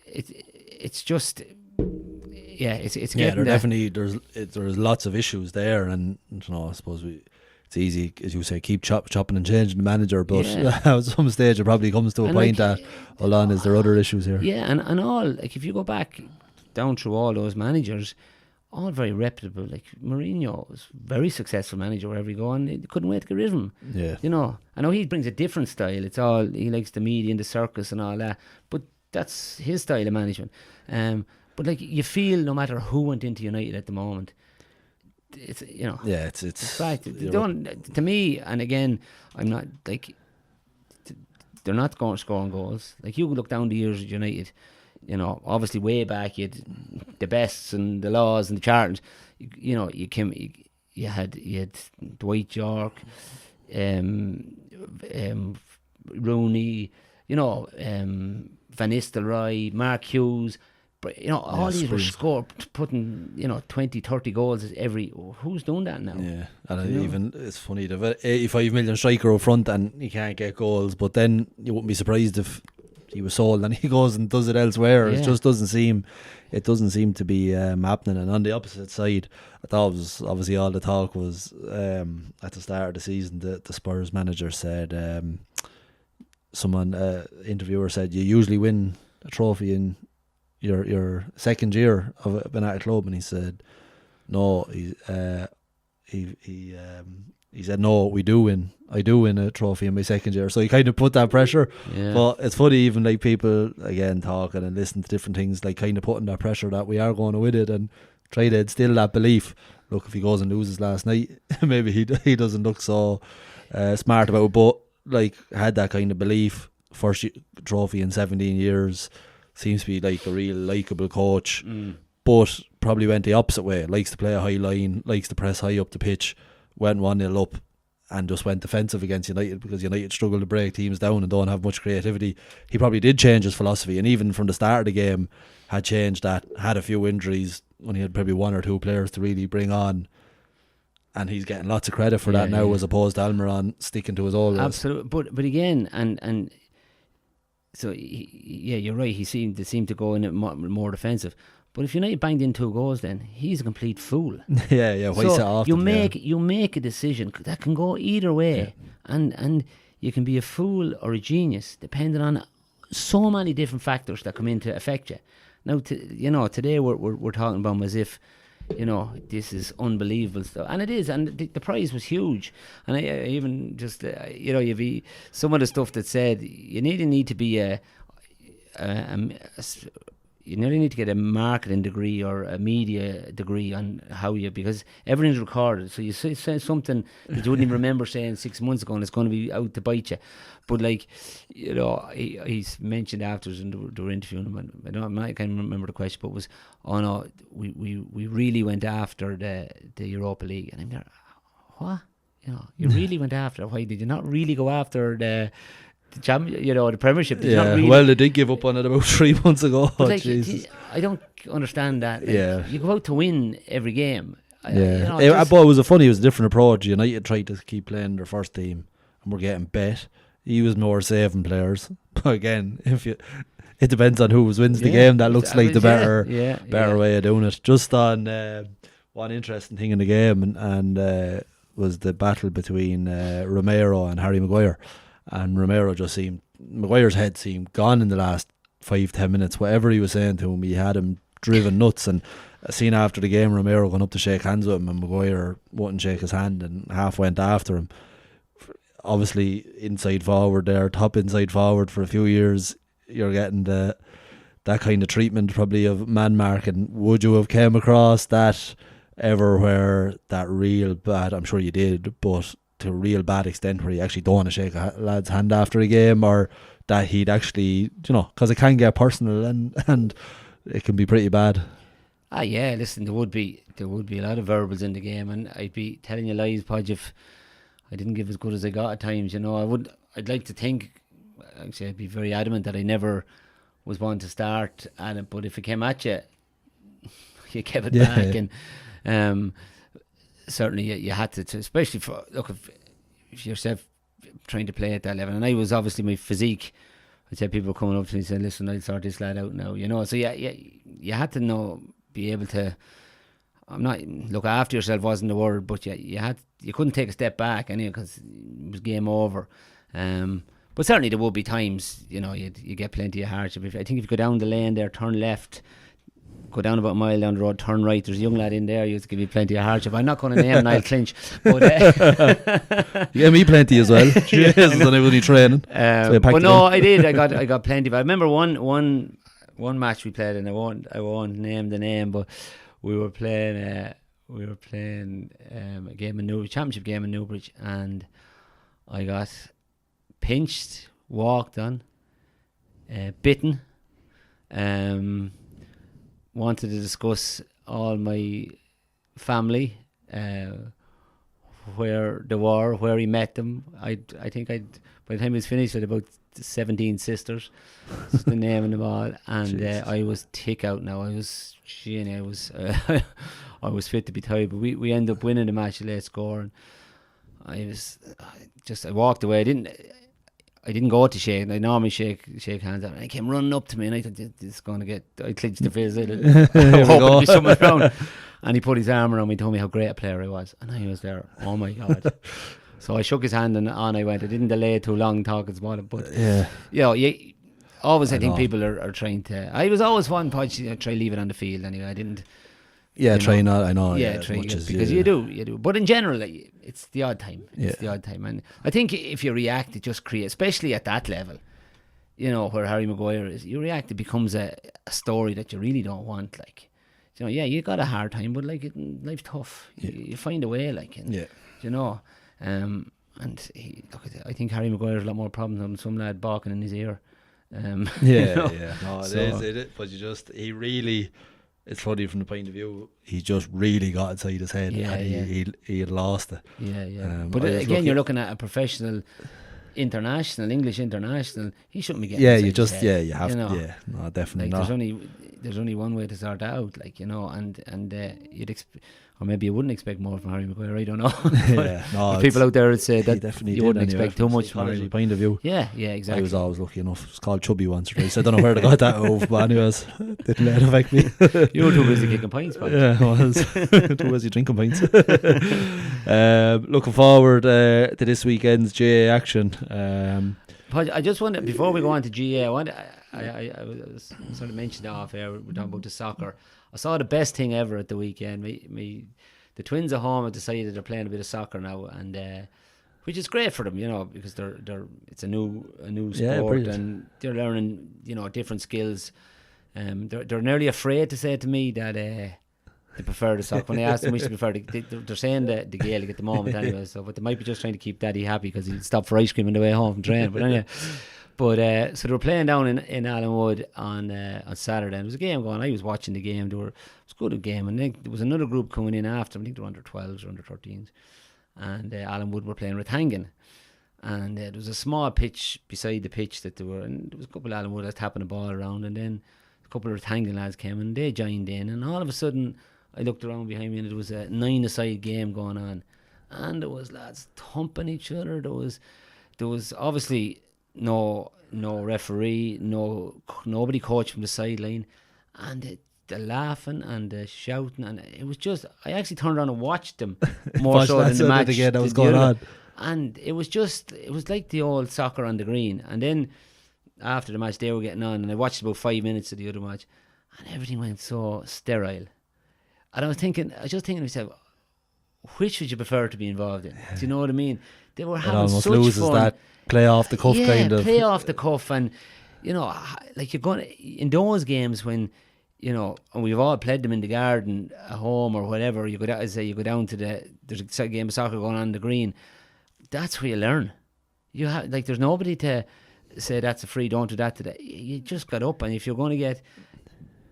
it's just, it's getting definitely there's lots of issues there, and you know, I suppose it's easy, as you say, keep chopping and changing the manager, but at some stage it probably comes to a point that, hold on, is there other issues here? Yeah, and all, like, if you go back down through all those managers, all very reputable. Like, Mourinho was a very successful manager wherever you go, and they couldn't wait to get rid of him. Yeah. You know, I know he brings a different style. It's all, he likes the media and the circus and all that, but that's his style of management. But like, you feel no matter who went into United at the moment, it's, you know, it's fact. To me, and again, I'm not like, they're not scoring goals. Like, you look down the years at United, you know, obviously way back you had the Bests and the Laws and the Charltons. You know, you had Dwight York, Rooney, you know, Van Nistelrooy, Mark Hughes. But, you know, all these were putting, you know, 20, 30 goals every. Who's doing that now? Yeah, and even it's funny, the 85 million striker up front and he can't get goals. But then you wouldn't be surprised if he was sold and he goes and does it elsewhere. It just doesn't seem to be happening. And on the opposite side, I thought it was obviously all the talk was at the start of the season. The Spurs manager said, interviewer said, you usually win a trophy in your second year of being at a club, and he said no. He said no, I do win a trophy in my second year. So he kind of put that pressure. But it's funny, even like people again talking and listening to different things, like kind of putting that pressure that we are going to win it, and try to instill that belief. Look, if he goes and loses last night, maybe he doesn't look so smart about it, but like, had that kind of belief. First trophy in 17 years. Seems to be like a real likeable coach, but probably went the opposite way. Likes to play a high line, likes to press high up the pitch. Went 1-0 up and just went defensive against United, because United struggle to break teams down and don't have much creativity. He probably did change his philosophy, and even from the start of the game had changed that. Had a few injuries, only had probably one or two players to really bring on, and he's getting lots of credit for that now, as opposed to Almiron sticking to his old ways. Absolutely, but again, and so you're right. He seemed to go in more defensive. But if United banged in 2 goals, then he's a complete fool. Yeah. So you make a decision that can go either way, and you can be a fool or a genius depending on so many different factors that come in to affect you. Now, today we're talking about him as if, you know, this is unbelievable stuff, and it is, and the prize was huge. And I even just some of the stuff that said you need to be you nearly need to get a marketing degree or a media degree on how you, because everything's recorded. So you say something that you wouldn't even remember saying 6 months ago, and it's going to be out to bite you. But like, you know, he's mentioned afterwards, and they were interviewing him, and I can't remember the question, but it was, oh no, we really went after the Europa League, and I'm there, what? You know, you really went after. Why did you not really go after the Premiership? Did you not really? Well, they did give up on it about 3 months ago. Like, Jesus. I don't understand that. Like, you go out to win every game. But it was a different approach. United tried to keep playing their first team, and we're getting bet. He was more saving players. But again, it depends on who wins the game. That looks like the better way of doing it. Just on one interesting thing in the game, and was the battle between Romero and Harry Maguire. And Romero Maguire's head seemed gone in the last 5-10 minutes. Whatever he was saying to him, he had him driven nuts. And I seen after the game, Romero going up to shake hands with him, and Maguire wouldn't shake his hand and half went after him. Obviously, inside forward there, top inside forward for a few years, you're getting that kind of treatment probably of man marking. Would you have came across that ever where that real bad, I'm sure you did, but to a real bad extent where you actually don't want to shake a lad's hand after a game, or that he'd actually, because it can get personal and it can be pretty bad? Yeah, listen, there would be a lot of verbals in the game, and I'd be telling you lies, Podge, if I didn't give as good as I got at times. I'd like to think, actually I'd be very adamant that I never was one to start at it, but if it came at you, you gave it back. And certainly you had to, especially for, look, if yourself trying to play at that level, and I was obviously, my physique, I'd say people were coming up to me and saying, listen, I'll sort this lad out now, so you had to be able to, look after yourself wasn't the word, but you couldn't take a step back anyway, because it was game over. But certainly there would be times, you get plenty of hardship. I think if you go down the lane there, turn left, go down about a mile down the road, turn right, there's a young lad in there, you have to give you plenty of hardship. I'm not going to name Niall Clinch, but you gave me plenty as well. Jesus, and I was only training. But no, I did. I got plenty. But I remember one match we played, and I won't name the name, but we were playing a game in championship game in Newbridge, and I got pinched, walked on, bitten. Wanted to discuss all my family, where they were, where he met them. I think by the time it was finished, I had about 17 sisters. That's the name of them all, and I was tick out now. I was I was fit to be tied, but we ended up winning the match, a late score, and I walked away. I didn't go to shake. I normally shake hands, and he came running up to me, and I thought, this is going to get, I clinched the face, I hoping to be someone around, and he put his arm around me and told me how great a player I was, and I was there, oh my God. So I shook his hand and on I went. I didn't delay too long talking about it, but always I think people are trying to, I was always one Podge, try leave it on the field anyway. I didn't. Try not, I know. Try because you do. But in general, it's the odd time. It's the odd time. And I think if you react, it just creates, especially at that level, where Harry Maguire is, you react, it becomes a story that you really don't want. Like, you got a hard time, but life's tough. You find a way, and I think Harry Maguire has a lot more problems than some lad barking in his ear. No, it is. But he really. It's funny from the point of view, he just really got inside his head, and he had lost it. But again, you're looking at a professional international, English international. He shouldn't be getting inside his head. You have to. Yeah, no, definitely not. There's only one way to sort that out, and you'd or maybe you wouldn't expect more from Harry Maguire. I don't know. People out there would say that you wouldn't expect too much from him. Point of view. Yeah, exactly. I was always lucky enough. It was called Chubby once or twice. I don't know where they got that over, but anyways, didn't let it affect me. You were too busy kicking pints, Podge. Yeah, I was too busy drinking pints. Looking forward to this weekend's GA action. Podge, I just wonder, before we go on to GA, I was sort of mentioned off air, we're talking about the soccer. I saw the best thing ever at the weekend. The twins at home have decided they're playing a bit of soccer now, and which is great for them, because it's a new sport, and they're learning different skills. They're nearly afraid to say to me that they prefer the soccer. When I ask them which they prefer, they're saying the Gaelic at the moment anyway. So, but they might be just trying to keep Daddy happy because he'd stop for ice cream on the way home from training. But anyway, so they were playing down in Allenwood on Saturday. And there was a game going. I was watching the game. It was a good game, and then there was another group coming in after. I think they were under 12s or under 13s, and Allenwood were playing Rathangan. And there was a small pitch beside the pitch that they were, and there was a couple of Allenwood that's tapping the ball around, and then a couple of Rathangan lads came and they joined in, and all of a sudden I looked around behind me and there was a 9-a-side game going on, and there was lads thumping each other. There was obviously no referee, nobody coaching from the sideline, and the laughing and the shouting, and it was just, I actually turned around and watched them more so than the match again that was going on. And it was like the old soccer on the green. And then after the match they were getting on, and I watched about 5 minutes of the other match, and everything went so sterile. And I was just thinking to myself, which would you prefer to be involved in? Do you know what I mean? They were having almost such loses fun. that play off the cuff kind of. Play off the cuff, and like you're going in those games when and we've all played them in the garden at home or whatever. You go down, you go down to there's a game of soccer going on the green. That's where you learn. You have there's nobody to say that's a free, don't do that today. You just got up, and if you're going to get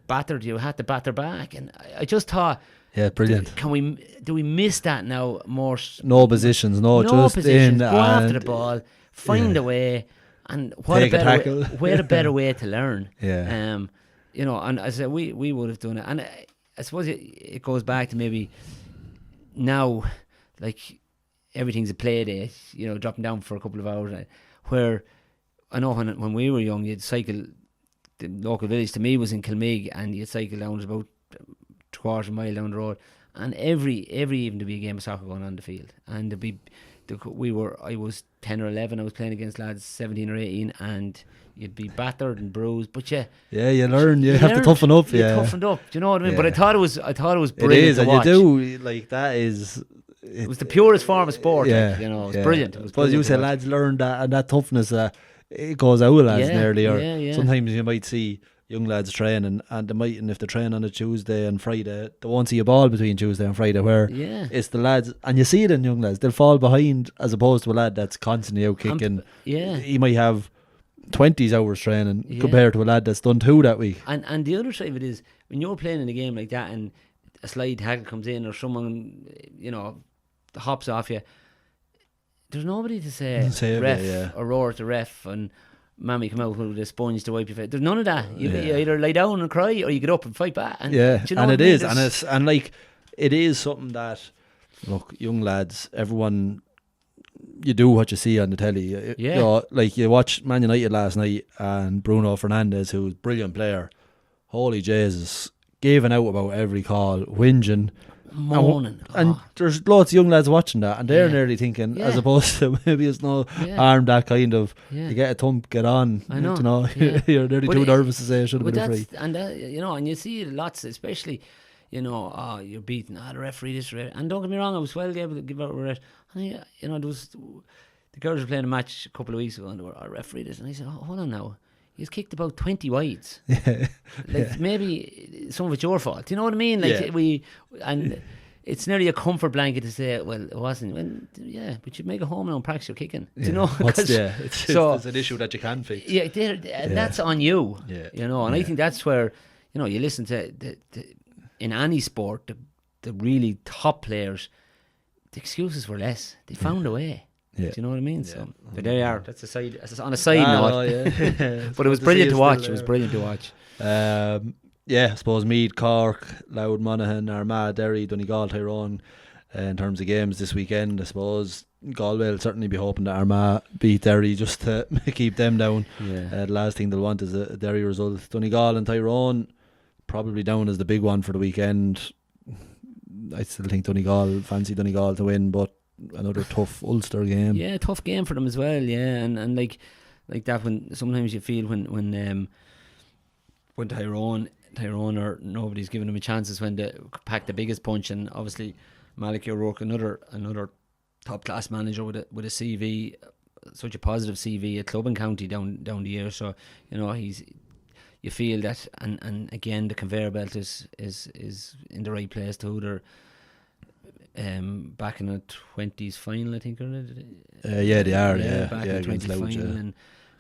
battered, you have to batter back. And I just thought, yeah, brilliant. Do we miss that now more? No positions, just positions. in. Go after the ball, find a way, and what a better way to learn. Yeah. And I said we would have done it, and I suppose it goes back to maybe now, like everything's a play day, dropping down for a couple of hours. Where I know when we were young, you'd cycle. The local village to me was in Kilmeig, and you'd cycle down about a quarter of a mile down the road, and every evening there'd be a game of soccer going on the field, and I was 10 or 11, I was playing against lads 17 or 18, and you'd be battered and bruised, but you learn. You have to toughen up. Toughened up. Do you know what I mean? Yeah. But I thought it was brilliant. It is, and watch. You do that is. It was the purest form of sport. Yeah, it was brilliant. It was brilliant. You said lads learn that, and that toughness. It goes out with lads nearly. Or sometimes you might see young lads training, and they might, and if they're training on a Tuesday and Friday, they won't see a ball between Tuesday and Friday. Where it's the lads, and you see it in young lads, they'll fall behind as opposed to a lad that's constantly out kicking. He might have 20 hours training compared to a lad that's done 2 that week. And the other side of it is when you're playing in a game like that, and a slide tackle comes in, or someone hops off you. There's nobody to say ref or roar at the ref and mammy come out with a sponge to wipe your face. There's none of that. You either lie down and cry, or you get up and fight back. And, it is something that, look, young lads, everyone, you do what you see on the telly. You watch Man United last night, and Bruno Fernandes, who's a brilliant player, holy Jesus, giving out about every call, whinging. Moaning. And there's lots of young lads watching that, and they're nearly thinking, as opposed to maybe it's no harm, that kind of you get a thump, get on. I know. You're nearly too nervous to say it should have been free. And and you see lots, especially you're beaten. The referee this, and don't get me wrong, I was well able to give out a ref. And there was the girls were playing a match a couple of weeks ago, and they were referee this, and I said, hold on now. He's kicked about 20 wides. Maybe some of it's your fault. You know what I mean? And it's nearly a comfort blanket to say, well, it wasn't. Well, but you make a home and practice your kicking. Do you know? It's an issue that you can fix. That's on you. And I think that's where you listen to in any sport, the really top players, the excuses were less. They found a way. Do you know what I mean? So, but there you are. That's on a side note. But it was brilliant to watch. It was brilliant to watch. I suppose Meath, Cork, Louth, Monaghan, Armagh, Derry, Donegal, Tyrone. In terms of games this weekend, I suppose Galway will certainly be hoping that Armagh beat Derry just to keep them down. The last thing they'll want is a Derry result. Donegal and Tyrone probably down as the big one for the weekend. I still think fancy Donegal to win, but another tough Ulster game. Yeah, tough game for them as well. Yeah, and like that, when sometimes you feel when Tyrone or nobody's giving them a chance, is when they pack the biggest punch. And obviously Malik O'Rourke, another top class manager with a CV, such a positive CV at club and county down the year. So you feel that, and again the conveyor belt is in the right place too. They're back in the 20s final, I think, or yeah, they are. Yeah, back yeah, in the 20s Louth, final,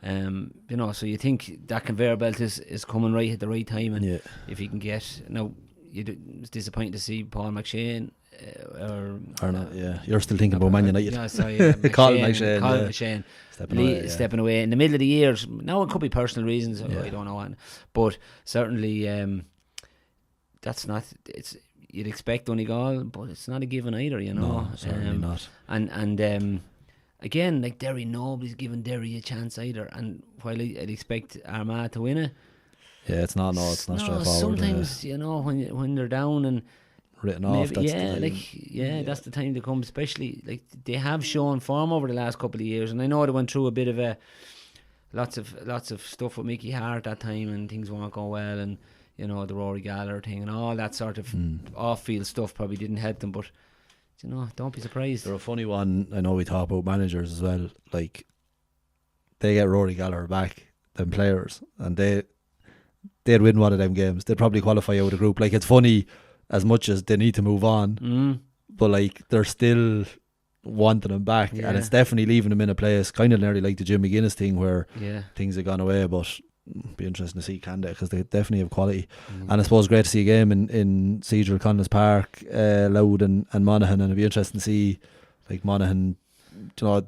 and you know, so you think that conveyor belt is coming right at the right time, and if you can get now, it's disappointing to see Paul McShane. Or not, you're still thinking about Man United. Yeah, sorry, Colin McShane stepping away in the middle of the year. Now it could be personal reasons. I don't know what, but certainly that's not. It's you'd expect Donegal, but it's not a given either. You know, no, certainly not. And again, like Derry, nobody's given Derry a chance either. And while I'd expect Armagh to win it, it's not straightforward. Sometimes you know when they're down and written off. That's the time to come. Especially like they have shown form over the last couple of years, and I know they went through a bit of a lots of stuff with Mickey Hart that time, and things weren't going well, and you know the Rory Gallagher thing and all that sort of off-field stuff probably didn't help them. But you know, don't be surprised. They're a funny one. I know we talk about managers as well. Like they get Rory Gallagher back, them players, and they'd win one of them games. They'd probably qualify out of the group. Like it's funny. As much as they need to move on, but like they're still wanting them back, and it's definitely leaving them in a place kind of nearly like the Jim McGuinness thing where things have gone away. But it'll be interesting to see can they, because they definitely have quality. And I suppose great to see a game in Cedral Connah's Park, Louth and Monaghan, and it'll be interesting to see like Monaghan, you know,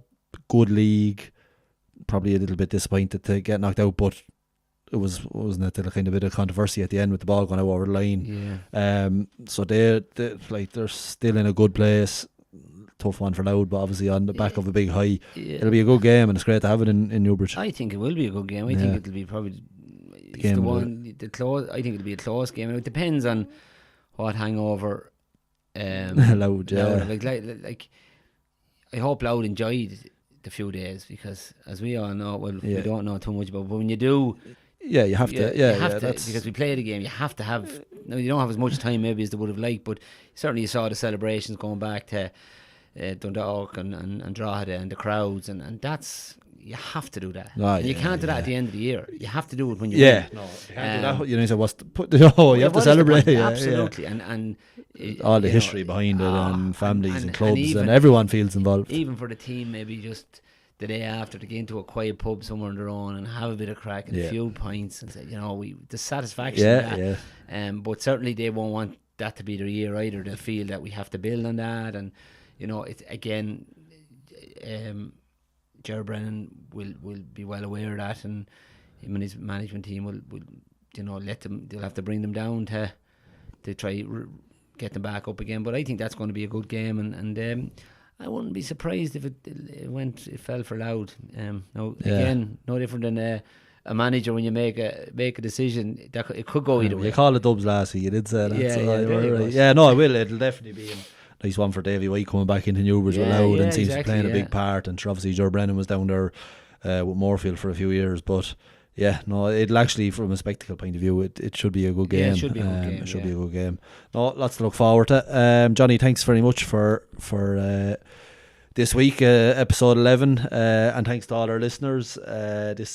good league, probably a little bit disappointed to get knocked out, but wasn't it a kind of bit of controversy at the end with the ball going out over the line. So they're still in a good place. Tough one for Louth, but obviously on the back of a big high. It'll be a good game, and it's great to have it in Newbridge. I think it will be a good game. I think it'll be probably I think it'll be a close game, and it depends on what hangover Louth. Like I hope Louth enjoyed the few days, because as we all know, we don't know too much about, but when you do, you have to, because we played a game, you have to have. Now you don't have as much time maybe as they would have liked, but certainly you saw the celebrations going back to Dundalk and Drogheda and the crowds, and that's, you have to do that. You can't do that at the end of the year. You have to do it when you win. No, you can't do that. You know, so you have to celebrate. Absolutely, and all the history behind it, and families and clubs, and everyone feels involved. Even for the team, maybe just the day after to get into a quiet pub somewhere on their own and have a bit of crack and a few pints, and say, you know, the satisfaction of that. But certainly they won't want that to be their year either. They'll feel that we have to build on that, and you know, it's again, Ger Brennan will be well aware of that, and him and his management team will you know, they'll have to bring them down to try get them back up again. But I think that's going to be a good game, and I wouldn't be surprised if it fell for Louth. Again, no different than a manager when you make a decision. That it could go either way. You call it dubs last week. You did say that. It will. It'll definitely be a nice one for Davy White coming back into Newbridge with Louth, and seems to be playing a big part. And obviously Ger Brennan was down there with Moorfield for a few years, but it'll actually, from a spectacle point of view, it should be a good game. It should be a good game. It should be a good game. No, lots to look forward to. Johnny, thanks very much for this week, episode 11, and thanks to all our listeners. This